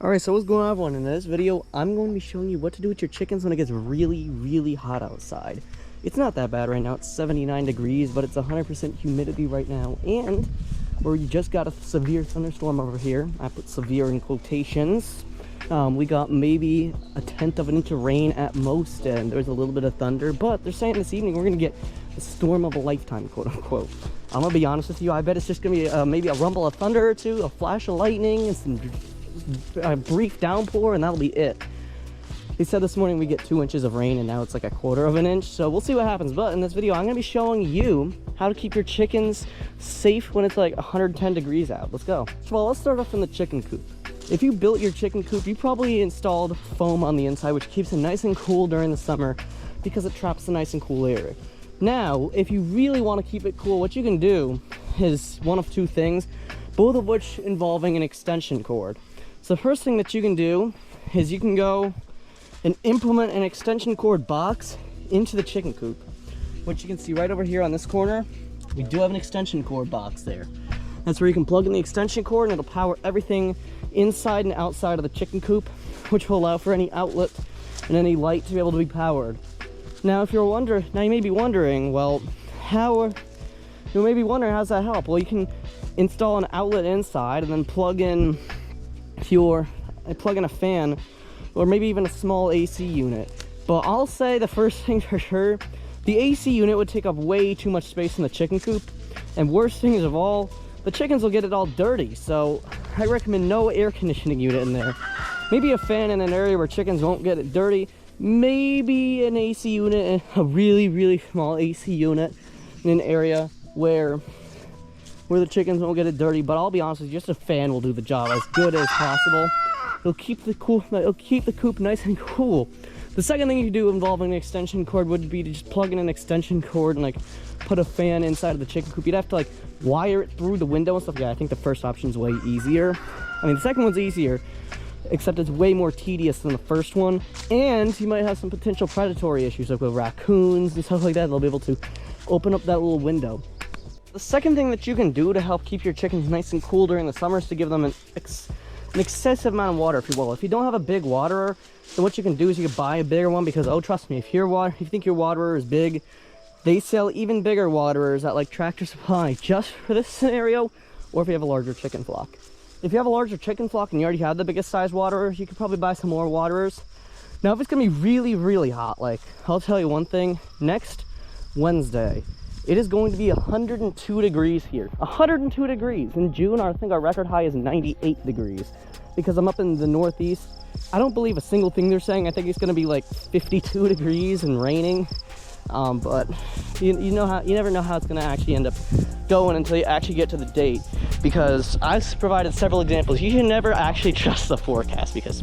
Alright, so what's going on, everyone? In this video, I'm going to be showing you what to do with your chickens when it gets really, really hot outside. It's not that bad right now. It's 79 degrees, but it's 100% humidity right now. And where you just got a severe thunderstorm over here. I put severe in quotations. We got maybe a 1/10 of an inch of rain at most, and there's a little bit of thunder. But they're saying this evening we're going to get a storm of a lifetime, quote unquote. I'm going to be honest with you. I bet it's just going to be maybe a rumble of thunder or two, a flash of lightning, and some a brief downpour, and that'll be it. They said this morning we get 2 inches of rain, and now it's like a 1/4 of an inch, so we'll see what happens. But in this video I'm going to be showing you how to keep your chickens safe when it's like 110 degrees out. Let's go. First of all, let's start off in the chicken coop. If you built your chicken coop, you probably installed foam on the inside, which keeps it nice and cool during the summer because it traps the nice and cool air. Now if you really want to keep it cool, what you can do is one of two things, both of which involving an extension cord. So the first thing that you can do is you can go and implement an extension cord box into the chicken coop, which you can see right over here on this corner. We do have an extension cord box there. That's where you can plug in the extension cord, and it'll power everything inside and outside of the chicken coop, which will allow for any outlet and any light to be able to be powered. Now if you're wondering, now you may be wondering, well, how's that help? Well, you can install an outlet inside and then plug in a fan, or maybe even a small AC unit. But I'll say the first thing for sure, the AC unit would take up way too much space in the chicken coop, and worst thing is of all, the chickens will get it all dirty. So I recommend no air conditioning unit in there. Maybe a fan in an area where chickens won't get it dirty, maybe an AC unit, a really small AC unit in an area where the chickens won't get it dirty. But I'll be honest with you, just a fan will do the job as good as possible. It'll keep the coop nice and cool. The second thing you can do involving an extension cord would be to just plug in an extension cord and like put a fan inside of the chicken coop. You'd have to like wire it through the window and stuff. Yeah, I think the first option is way easier. I mean, the second one's easier, except it's way more tedious than the first one. And you might have some potential predatory issues, like with raccoons and stuff like that. They'll be able to open up that little window. The second thing that you can do to help keep your chickens nice and cool during the summer is to give them an excessive amount of water, if you will. If you don't have a big waterer, then what you can do is you can buy a bigger one, because oh, trust me, if you think your waterer is big, they sell even bigger waterers at like Tractor Supply just for this scenario, or if you have a larger chicken flock. If you have a larger chicken flock and you already have the biggest size waterer, you could probably buy some more waterers. Now if it's gonna be really hot, like I'll tell you one thing, next Wednesday it is going to be 102 degrees here. 102 degrees. In June, I think our record high is 98 degrees. Because I'm up in the Northeast, I don't believe a single thing they're saying. I think it's going to be like 52 degrees and raining. But you never know how it's going to actually end up going until you actually get to the date. Because I've provided several examples. You should never actually trust the forecast, because,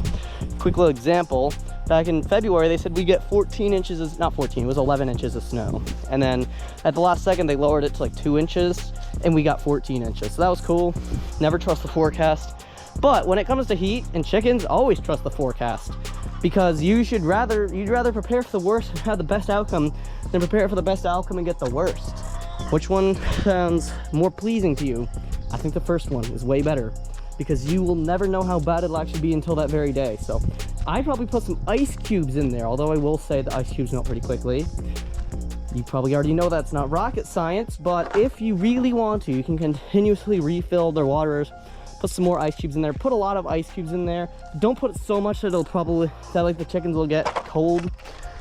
quick little example, back in February, they said we get 14 inches of, not 14, it was 11 inches of snow. And then at the last second, they lowered it to like 2 inches, and we got 14 inches. So that was cool. Never trust the forecast. But when it comes to heat and chickens, always trust the forecast. Because you'd rather prepare for the worst and have the best outcome than prepare for the best outcome and get the worst. Which one sounds more pleasing to you? I think the first one is way better, because you will never know how bad it'll actually be until that very day. So I probably put some ice cubes in there, although I will say the ice cubes melt pretty quickly. You probably already know that's not rocket science, but if you really want to, you can continuously refill their waterers, put some more ice cubes in there, put a lot of ice cubes in there. Don't put so much that like the chickens will get cold.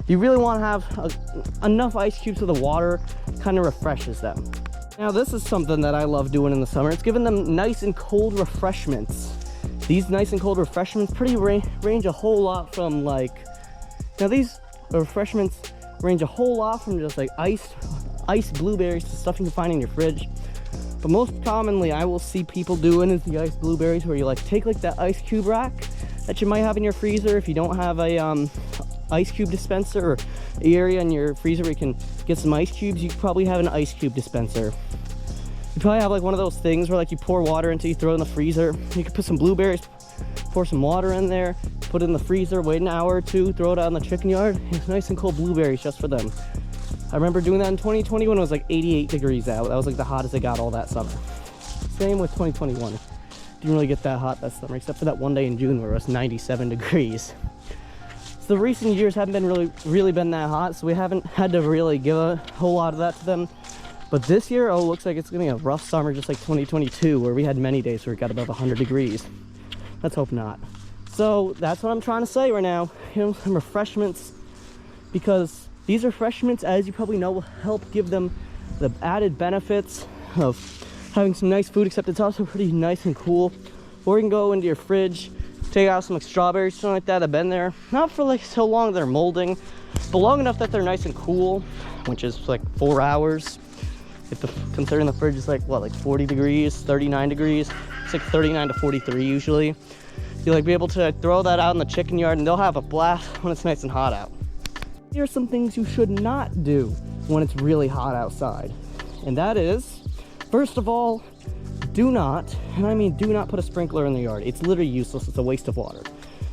You really want to have enough ice cubes so the water kind of refreshes them. Now this is something that I love doing in the summer. It's giving them nice and cold refreshments. These nice and cold refreshments range a whole lot from these refreshments range a whole lot from just like iced blueberries to stuff you can find in your fridge. But most commonly I will see people doing is the iced blueberries, where you like take like that ice cube rack that you might have in your freezer. If you don't have a ice cube dispenser, or an area in your freezer where you can get some ice cubes, you probably have an ice cube dispenser. You probably have like one of those things where like you pour water into, you throw it in the freezer. You can put some blueberries, pour some water in there, put it in the freezer, wait an hour or two, throw it out in the chicken yard. It's nice and cold blueberries just for them. I remember doing that in 2020 when it was like 88 degrees out. That was like the hottest it got all that summer. Same with 2021. didn't really get that hot that summer, except for that one day in June where it was 97 degrees. So the recent years haven't been really been that hot, so we haven't had to really give a whole lot of that to them. But this year, oh, looks like it's gonna be a rough summer, just like 2022, where we had many days where it got above 100 degrees. Let's hope not. So that's what I'm trying to say right now. Give them some refreshments, because these refreshments, as you probably know, will help give them the added benefits of having some nice food, except it's also pretty nice and cool. Or you can go into your fridge, take out some like strawberries, something like that, that have been there, not for like so long they're molding, but long enough that they're nice and cool, which is like 4 hours. If considering the fridge is like, what, like 40 degrees, 39 degrees, it's like 39 to 43 usually. You like be able to throw that out in the chicken yard and they'll have a blast when it's nice and hot out. Here are some things you should not do when it's really hot outside. And that is, first of all, do not, and I mean do not put a sprinkler in the yard. It's literally useless, it's a waste of water.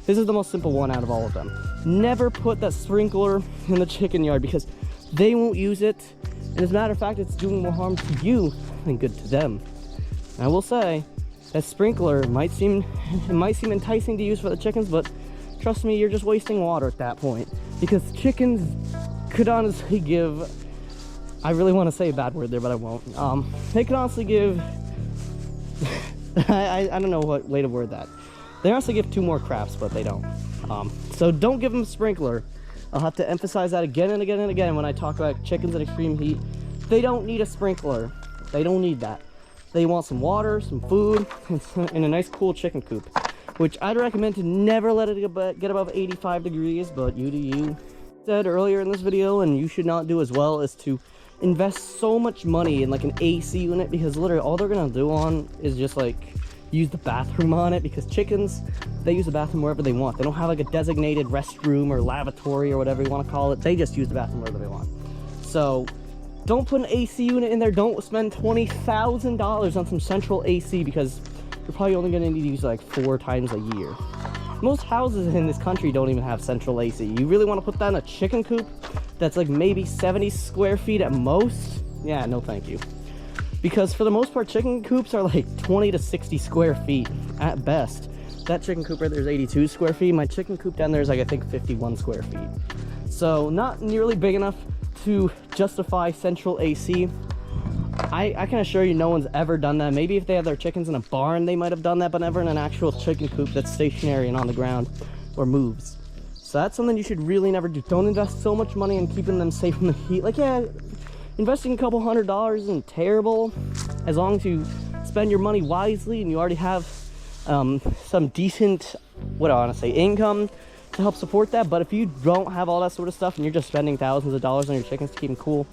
This is the most simple one out of all of them. Never put that sprinkler in the chicken yard because they won't use it. And as a matter of fact, it's doing more harm to you than good to them. And I will say, that sprinkler might seem enticing to use for the chickens, but trust me, you're just wasting water at that point. Because chickens could honestly give, I really want to say a bad word there, but I won't. They could honestly give, I don't know what way to word that. They honestly give 2 more craps, but they don't. So don't give them a sprinkler. I'll have to emphasize that again and again and again when I talk about chickens in extreme heat. They don't need a sprinkler. They don't need that. They want some water, some food, and a nice cool chicken coop, which I'd recommend to never let it get above 85 degrees, but you do you. Said earlier in this video, and you should not do as well, is to invest so much money in like an AC unit, because literally all they're gonna do on is just like use the bathroom on it, because chickens, they use the bathroom wherever they want. They don't have like a designated restroom or lavatory or whatever you want to call it. They just use the bathroom wherever they want. So don't put an AC unit in there. Don't spend $20,000 on some central AC, because you're probably only going to need to use like 4 times a year. Most houses in this country don't even have central AC. You really want to put that in a chicken coop that's like maybe 70 square feet at most? Yeah, no thank you. Because for the most part, chicken coops are like 20 to 60 square feet at best. That chicken coop right there is 82 square feet. My chicken coop down there is like, I think, 51 square feet. So not nearly big enough to justify central AC. I can assure you no one's ever done that. Maybe if they have their chickens in a barn, they might have done that, but never in an actual chicken coop that's stationary and on the ground or moves. So that's something you should really never do. Don't invest so much money in keeping them safe from the heat. Like, yeah, investing a couple $100 isn't terrible, as long as you spend your money wisely and you already have some decent, what do I want to say, income to help support that. But if you don't have all that sort of stuff and you're just spending thousands of dollars on your chickens to keep them cool,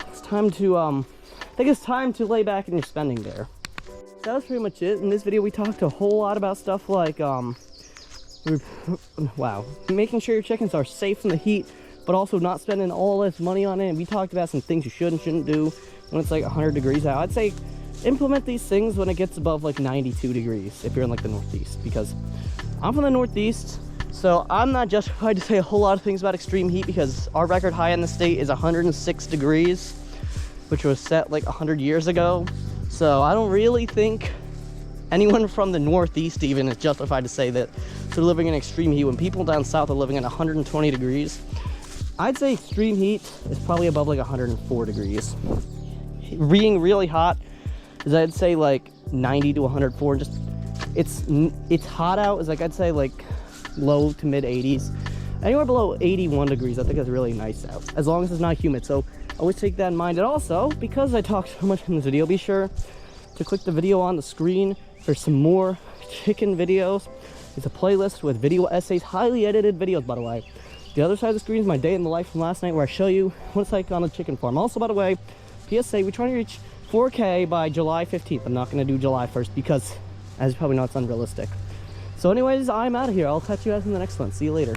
it's time to I think it's time to lay back in your spending there. So that was pretty much it. In this video we talked a whole lot about stuff like making sure your chickens are safe from the heat, but also not spending all this money on it. And we talked about some things you should and shouldn't do when it's like 100 degrees out. I'd say implement these things when it gets above like 92 degrees if you're in like the Northeast, because I'm from the Northeast, so I'm not justified to say a whole lot of things about extreme heat, because our record high in the state is 106 degrees, which was set like 100 years ago. So I don't really think anyone from the Northeast even is justified to say that they're living in extreme heat when people down south are living at 120 degrees. I'd say extreme heat is probably above like 104 degrees. Being really hot is, I'd say, like 90 to 104. Just it's hot out is like, I'd say like low to mid 80s. Anywhere below 81 degrees I think is really nice out, as long as it's not humid. So always take that in mind. And also, because I talked so much in this video, be sure to click the video on the screen for some more chicken videos. It's a playlist with video essays, highly edited videos, by the way. The other side of the screen is my day in the life from last night, where I show you what it's like on a chicken farm. Also, by the way, PSA, we're trying to reach 4K by July 15th. I'm not going to do July 1st because, as you probably know, it's unrealistic. So anyways, I'm out of here. I'll catch you guys in the next one. See you later.